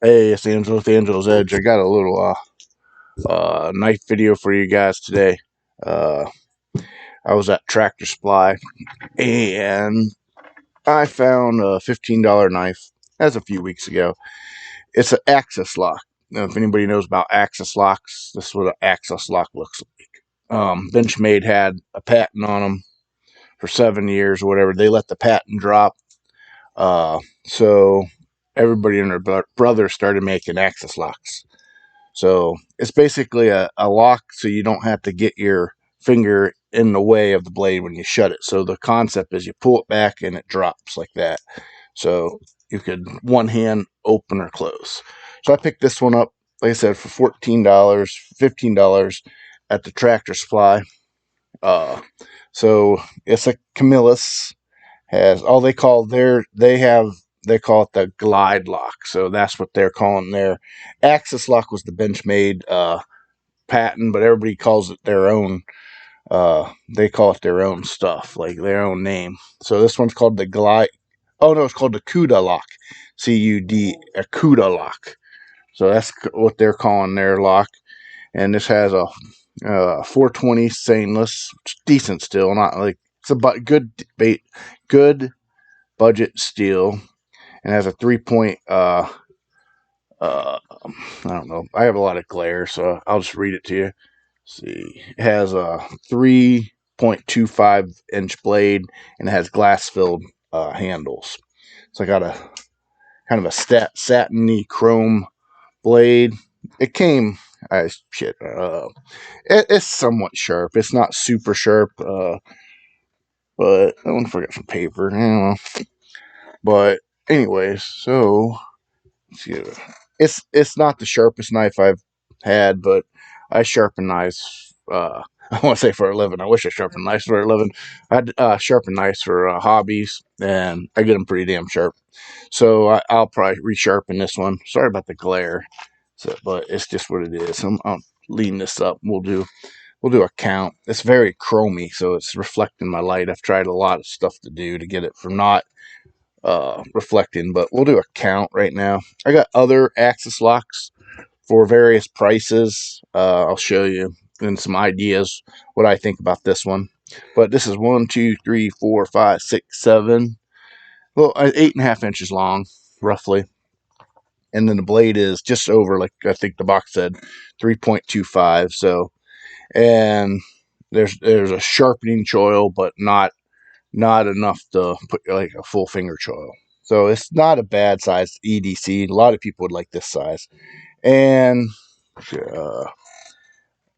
Hey, it's Angelo with Angelo's Edge. I got a little knife video for you guys today. Uh, I was at Tractor Supply and I found a $15 knife. That's a few weeks ago. It's an axis lock. Now, if anybody knows about axis locks, this is what an axis lock looks like. Benchmade had a patent on them for 7 years or whatever. They let the patent drop. So everybody and their brother started making axis locks. So it's basically a lock so you don't have to get your finger in the way of the blade when you shut it. So the concept is you pull it back and it drops like that. So you could one hand open or close. So I picked this one up, like I said, for $14, $15 at the Tractor Supply. So it's a Camillus. Has all they call they call it the glide lock. So that's what they're calling their axis lock. Was the Benchmade patent, but everybody calls it their own. They call it their own stuff, like their own name. So this one's called the glide. Oh no, it's called the Cuda lock. CUD, a Cuda lock. So that's what they're calling their lock. And this has a 420 stainless, decent steel, not like it's a good budget steel, and has a 3 point. I don't know. I have a lot of glare, so I'll just read it to you. See, it has a 3.25-inch blade, and it has glass-filled handles. So I got a kind of a satiny chrome blade. It came. It's somewhat sharp. It's not super sharp, but I want to forget some paper. I don't know. But anyways, so it's not the sharpest knife I've had, but I sharpen knives. I want to say for a living. I wish I sharpened knives for a living. I sharpen knives for hobbies, and I get them pretty damn sharp. So I'll probably resharpen this one. Sorry about the glare, but it's just what it is. I'll lean this up. We'll do a count. It's very chromy, so it's reflecting my light. I've tried a lot of stuff to do to get it from not reflecting, but we'll do a count right now. I got other axis locks for various prices. I'll show you and some ideas what I think about this one. But this is 1, 2, 3, 4, 5, 6, 7. Well, 8.5 inches long, roughly. And then the blade is just over, like I think the box said, 3.25. So, and there's a sharpening choil, but not enough to put like a full finger choil. So it's not a bad size EDC. A lot of people would like this size. And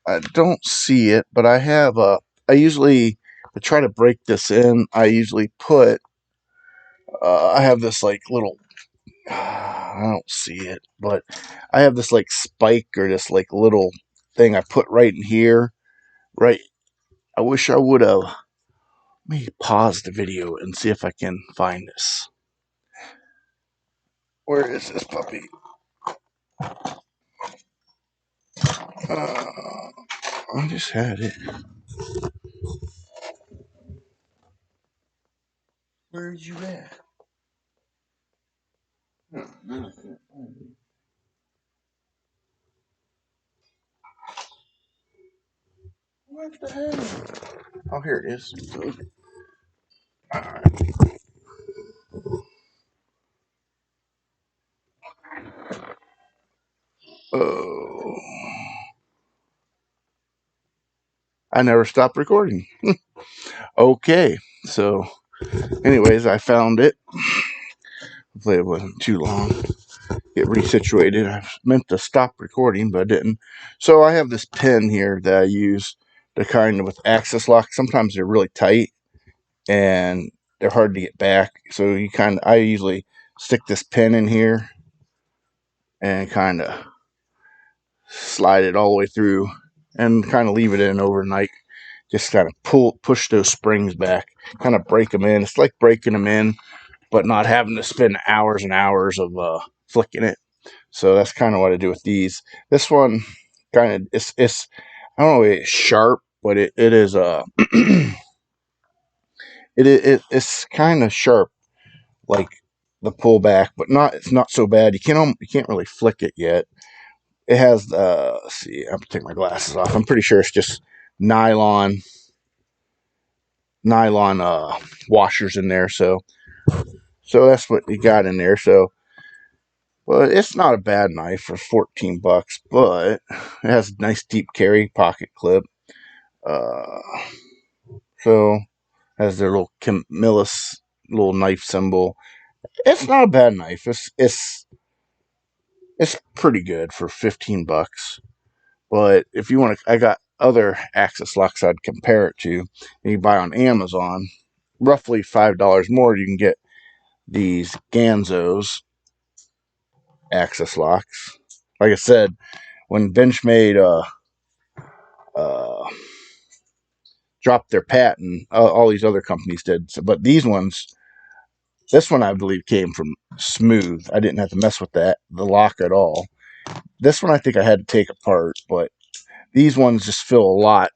I don't see it, but I have I usually, to try to break this in, I usually put, I have this like little, I don't see it, but I have this like spike or this like little thing I put right in here. Right. I wish I would have. Let me pause the video and see if I can find this. Where is this puppy? I just had it. Where's you at? What the hell? Oh, here it is. Alright. Oh. I never stopped recording. Okay. So, anyways, I found it. Hopefully it wasn't too long. Get resituated. I meant to stop recording, but I didn't. So I have this pen here that I use to kind of with access lock. Sometimes they're really tight and they're hard to get back. So I usually stick this pen in here and kind of slide it all the way through and kind of leave it in overnight. Just kind of push those springs back, kind of break them in. It's like breaking them in, but not having to spend hours and hours of flicking it. So that's kind of what I do with these. This one kind of it's I don't know if it's sharp, but it is it's kind of sharp, like the pullback, but it's not so bad. You can't really flick it yet. It has let's see, I have to take my glasses off. I'm pretty sure it's just nylon washers in there. So that's what you got in there. So, but it's not a bad knife for 14 bucks, but it has a nice deep carry pocket clip. Uh, so has their little Camillus little knife symbol. It's not a bad knife. It's pretty good for 15 bucks. But if you want to, I got other Axis locks I'd compare it to. You buy on Amazon, roughly $5 more. You can get these Ganzos Axis locks. Like I said, when Benchmade uh, dropped their patent, all these other companies did. So, but these ones, this one I believe came from Smooth. I didn't have to mess with the lock at all. This one I think I had to take apart, but these ones just feel a lot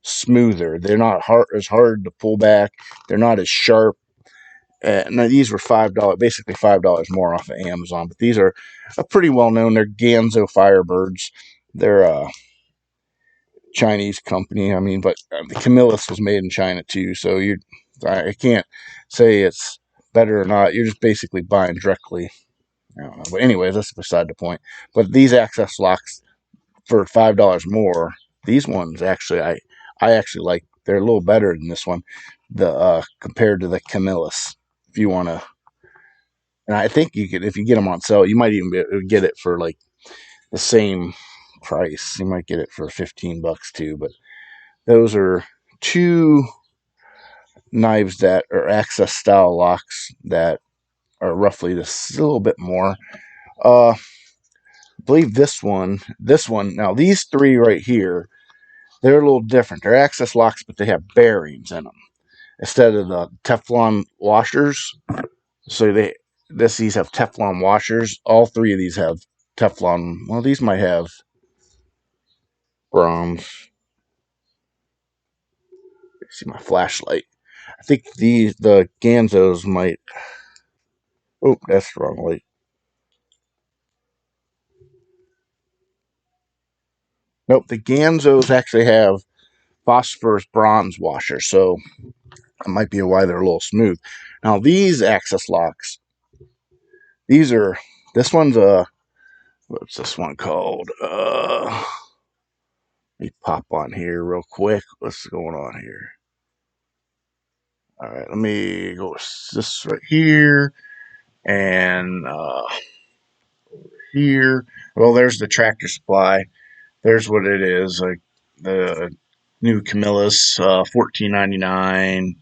smoother. They're not as hard to pull back. They're not as sharp. And these were $5, basically $5 more off of Amazon. But these are a pretty well known. They're Ganzo Firebirds. They're a Chinese company. I mean, but the Camillus was made in China too. So I can't say it's better or not. You're just basically buying directly. I don't know. But anyways, that's beside the point. But these access locks for $5 more. These ones actually, I actually like. They're a little better than this one, compared to the Camillus. If you want to, and I think you could, if you get them on sale, you might even get it for like the same price. You might get it for 15 bucks too. But those are two knives that are access style locks that are roughly this a little bit more. I believe this one. Now these three right here, they're a little different. They're access locks, but they have bearings in them instead of the Teflon washers. So these have Teflon washers. All three of these have Teflon. Well, these might have bronze. See my flashlight. I think the Ganzos might. Oh, that's the wrong light. Nope, the Ganzos actually have phosphorus bronze washers, so that might be why they're a little smooth. Now these access locks, these are. This one's a. What's this one called? Let me pop on here real quick. What's going on here? All right, let me go with this right here and here. Well, there's the Tractor Supply. There's what it is. Like the new Camillus, 14.99.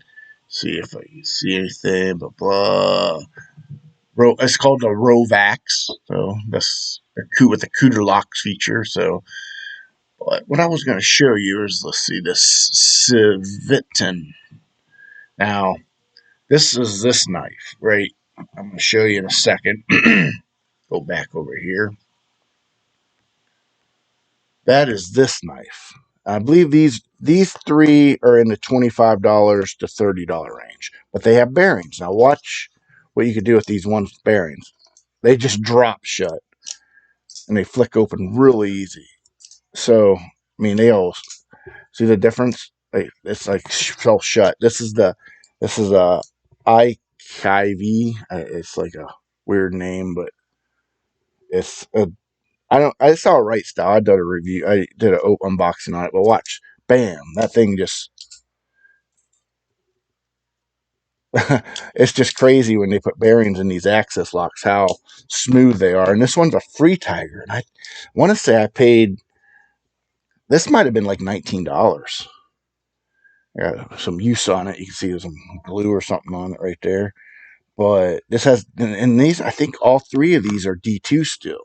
See if I can see anything. Blah blah. It's called the Rovax. So that's with the Cuda locks feature. So, but what I was going to show you is, let's see, this Civitan. Now, this is this knife, right? I'm going to show you in a second. Go back over here. That is this knife. I believe these three are in the $25 to $30 range, but they have bearings. Now watch what you can do with these ones with bearings. They just drop shut and they flick open really easy. So I mean, they all see the difference. It's like fell shut. This is a IKV. It's like a weird name, but it's a I saw a right style. I did a review. I did an unboxing on it. But watch, bam! That thing just. It's just crazy when they put bearings in these access locks. How smooth they are. And this one's a Free Tiger, and I want to say I paid. This might have been like $19. Got some use on it. You can see there's some glue or something on it right there. But this has, and these, I think all three of these are D2 still.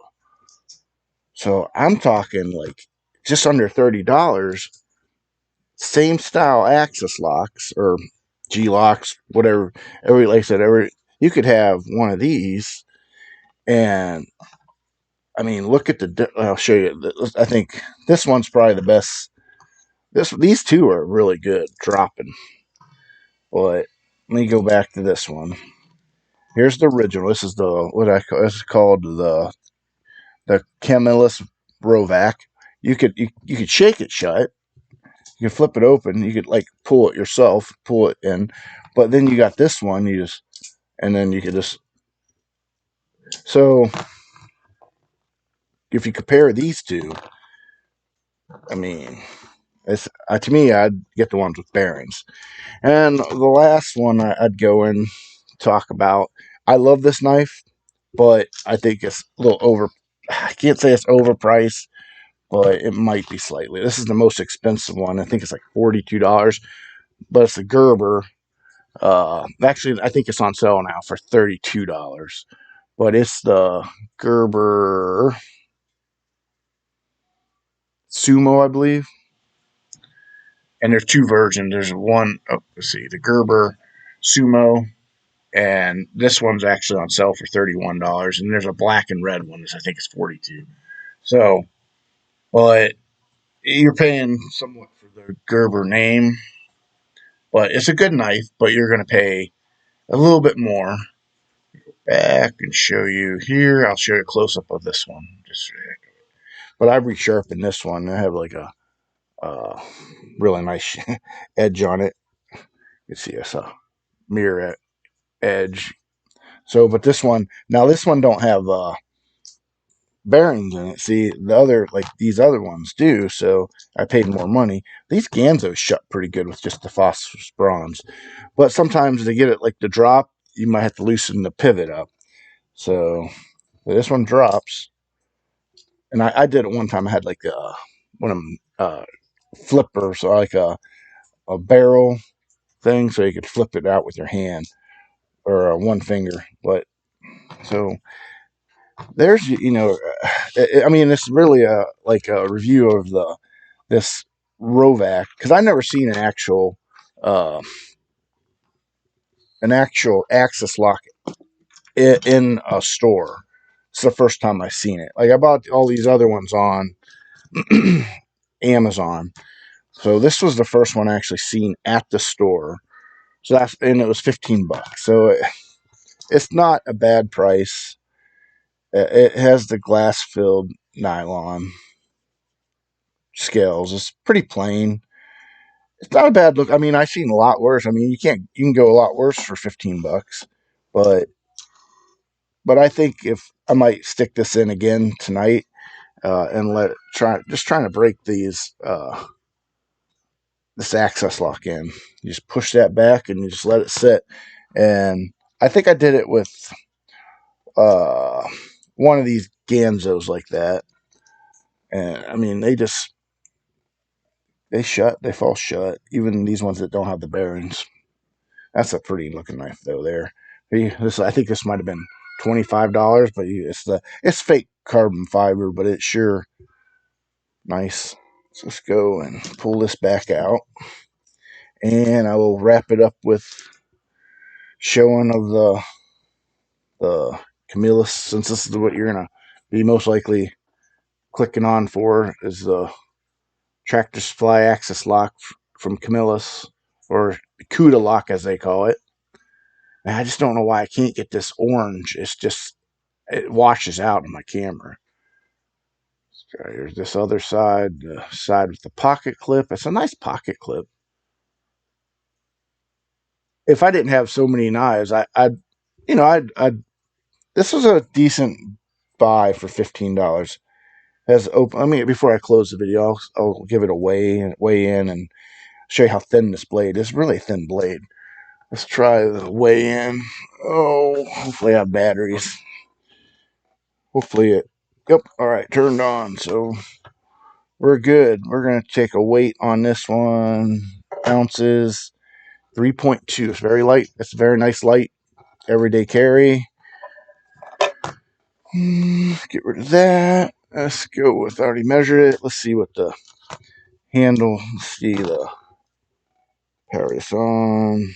So I'm talking like just under $30. Same style axis locks or G locks, whatever. Like I said, you could have one of these, and I mean, look at I'll show you. I think this one's probably the best. These two are really good dropping. But let me go back to this one. Here's the original. This is the what I call. This is called the Camillus Rovax. You could shake it shut. You could flip it open. You could like pull it yourself, pull it in. But then you got this one. You just and then you could just so if you compare these two, I mean, it's to me I'd get the ones with bearings. And the last one I'd go and talk about. I love this knife, but I think it's a little over. I can't say it's overpriced, but it might be slightly. This is the most expensive one. I think it's like $42, but it's a Gerber. Actually, I think it's on sale now for $32, but it's the Gerber Sumo, I believe. And there's two versions. There's one, oh, let's see, the Gerber Sumo, and this one's actually on sale for $31. And there's a black and red one, that I think is 42. So, but you're paying somewhat for the Gerber name, but it's a good knife. But you're going to pay a little bit more. Back and show you here. I'll show you a close up of this one. But I've resharpened this one. I have like a uh, really nice edge on it. You see, it's a mirror edge. So, but this one now, this one don't have bearings in it. See, the other like these other ones do. So I paid more money. These Ganzos shut pretty good with just the phosphorus bronze, but sometimes to get it like to drop, you might have to loosen the pivot up. So this one drops, and I did it one time. I had like one of them flippers, or like a barrel thing, so you could flip it out with your hand or one finger. But so there's I mean, it's really a like a review of the this Rovax because I never seen uh, an actual access lock in a store. It's the first time I've seen it. Like I bought all these other ones on Amazon, so this was the first one I actually seen at the store. So that's and it was $15. So it's not a bad price. It has the glass filled nylon scales. It's pretty plain. It's not a bad look. I mean, I've seen a lot worse. I mean, you can go a lot worse for $15, but I think if I might stick this in again tonight and let it trying to break this access lock in. You just push that back and you just let it sit. And I think I did it with uh, one of these Ganzos like that. And I mean, they fall shut. Even these ones that don't have the bearings. That's a pretty looking knife though. There, I think this might have been $25, but it's fake carbon fiber, but it's sure nice. So let's go and pull this back out, and I will wrap it up with showing of the Camillus, since this is what you're gonna be most likely clicking on for is the tractor supply access lock from Camillus, or Cuda lock as they call it. And I just don't know why I can't get this orange. It washes out on my camera. Here's this other side, the side with the pocket clip. It's a nice pocket clip. If I didn't have so many knives, I'd this was a decent buy for $15. Has open. I mean, before I close the video, I'll give it a weigh in, and show you how thin this blade is. Really thin blade. Let's try the weigh in. Oh, hopefully I have batteries. Hopefully it. Yep. All right, turned on. So we're good. We're gonna take a weight on this one. Ounces, 3.2. It's very light. It's a very nice light everyday carry. Get rid of that. Let's go with, I already measured it. Let's see what the handle, let's see the power this on.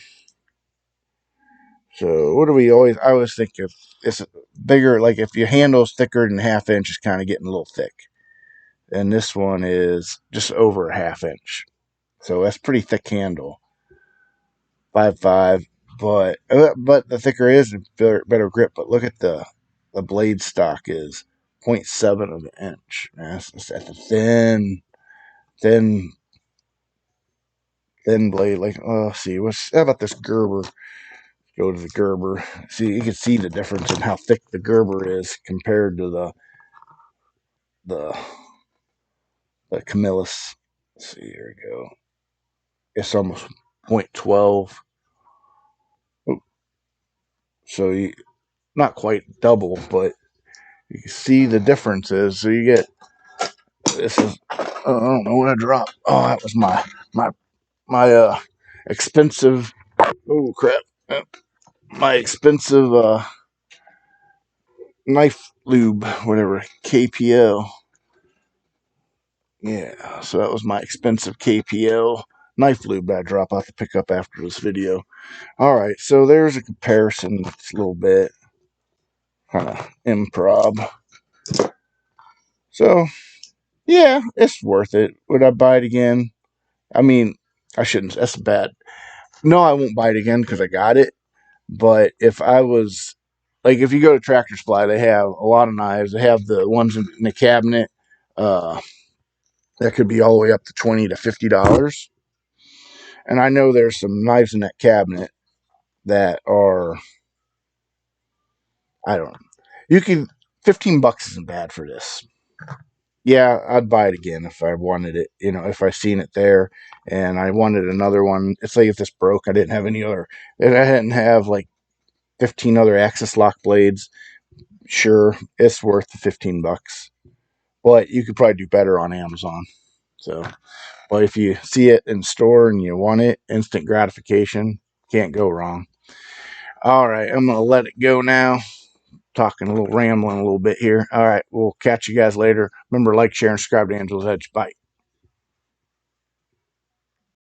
So what do we always, I always think if it's bigger, like if your handle's thicker than ½ inch, it's kind of getting a little thick. And this one is just over ½ inch. So that's pretty thick handle. 5.5. but the thicker it is, the better grip. But look at the blade stock is 0.7 of an inch. That's at the thin blade. Like, oh, see, how about this Gerber? Go to the Gerber. See, you can see the difference in how thick the Gerber is compared to the Camillus. Let's see, here we go. It's almost 0.12. So not quite double, but you can see the differences. So you get this is I don't know what I dropped. Oh, that was my expensive. Oh crap! My expensive knife lube, whatever KPL. Yeah, so that was my expensive KPL knife lube that I drop off to pick up after this video. All right, so there's a comparison. It's a little bit kind of improv. So yeah, it's worth it. Would I buy it again? I mean, I shouldn't. That's bad. No, I won't buy it again because I got it. But if I was like, if you go to Tractor Supply, they have a lot of knives. They have the ones in the cabinet uh, that could be all the way up to $20 to $50. And I know there's some knives in that cabinet that are, I don't know. You can, $15 isn't bad for this. Yeah, I'd buy it again if I wanted it. You know, if I seen it there and I wanted another one. It's like if this broke, I didn't have any other. And I didn't have like 15 other Axis lock blades. Sure, it's worth the $15, but you could probably do better on Amazon. So, but if you see it in store and you want it, instant gratification, can't go wrong. All right, I'm gonna let it go now. Talking a little, rambling a little bit here. All right, we'll catch you guys later. Remember, like, share, and subscribe to Angel's Edge. Bye.